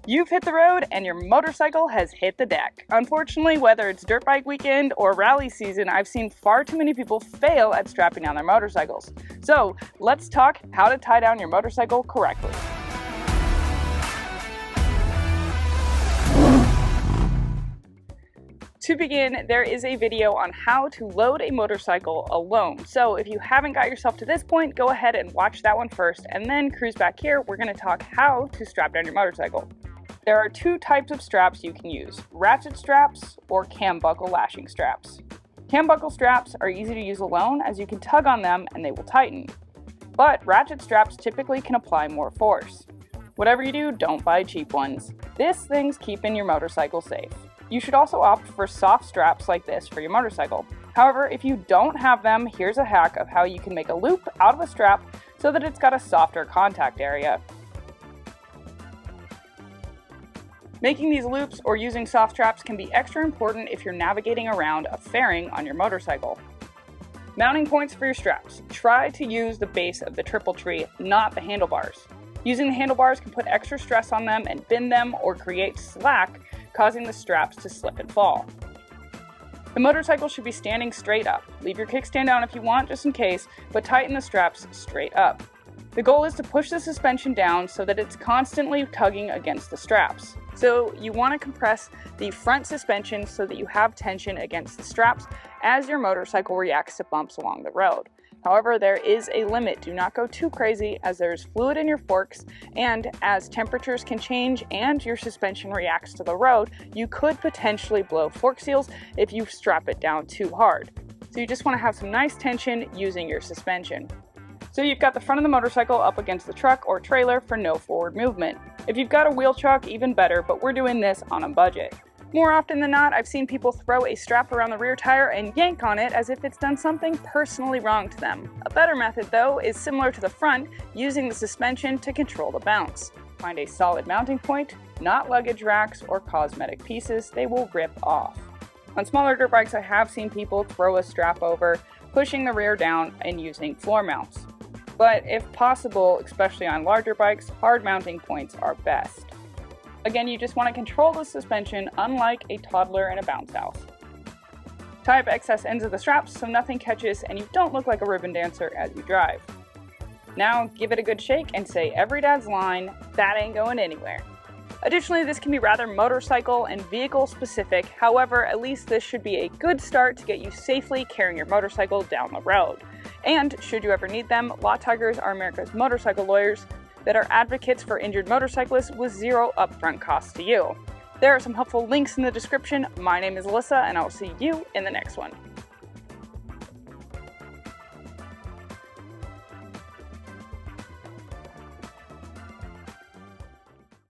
You've hit the road and your motorcycle has hit the deck. Unfortunately, whether it's dirt bike weekend or rally season, I've seen far too many people fail at strapping down their motorcycles. So let's talk how to tie down your motorcycle correctly. To begin, there is a video on how to load a motorcycle alone. So if you haven't got yourself to this point, go ahead and watch that one first and then cruise back here. We're going to talk how to strap down your motorcycle. There are two types of straps you can use, ratchet straps or cam buckle lashing straps. Cam buckle straps are easy to use alone as you can tug on them and they will tighten. But ratchet straps typically can apply more force. Whatever you do, don't buy cheap ones. This thing's keeping your motorcycle safe. You should also opt for soft straps like this for your motorcycle. However, if you don't have them, here's a hack of how you can make a loop out of a strap so that it's got a softer contact area. Making these loops or using soft straps can be extra important if you're navigating around a fairing on your motorcycle. Mounting points for your straps. Try to use the base of the triple tree, not the handlebars. Using the handlebars can put extra stress on them and bend them or create slack, causing the straps to slip and fall. The motorcycle should be standing straight up. Leave your kickstand down if you want, just in case, but tighten the straps straight up. The goal is to push the suspension down so that it's constantly tugging against the straps. So you want to compress the front suspension so that you have tension against the straps as your motorcycle reacts to bumps along the road. However, there is a limit. Do not go too crazy as there's fluid in your forks, and as temperatures can change and your suspension reacts to the road, you could potentially blow fork seals if you strap it down too hard. So you just want to have some nice tension using your suspension. So you've got the front of the motorcycle up against the truck or trailer for no forward movement. If you've got a wheel chuck, even better, but we're doing this on a budget. More often than not, I've seen people throw a strap around the rear tire and yank on it as if it's done something personally wrong to them. A better method, though, is similar to the front, using the suspension to control the bounce. Find a solid mounting point, not luggage racks or cosmetic pieces. They will rip off. On smaller dirt bikes, I have seen people throw a strap over, pushing the rear down and using floor mounts. But if possible, especially on larger bikes, hard mounting points are best. Again, you just want to control the suspension unlike a toddler in a bounce house. Tie up excess ends of the straps so nothing catches and you don't look like a ribbon dancer as you drive. Now give it a good shake and say every dad's line, that ain't going anywhere. Additionally, this can be rather motorcycle and vehicle specific. However, at least this should be a good start to get you safely carrying your motorcycle down the road. And should you ever need them, Law Tigers are America's motorcycle lawyers that are advocates for injured motorcyclists with zero upfront costs to you. There are some helpful links in the description. My name is Alyssa, and I will see you in the next one.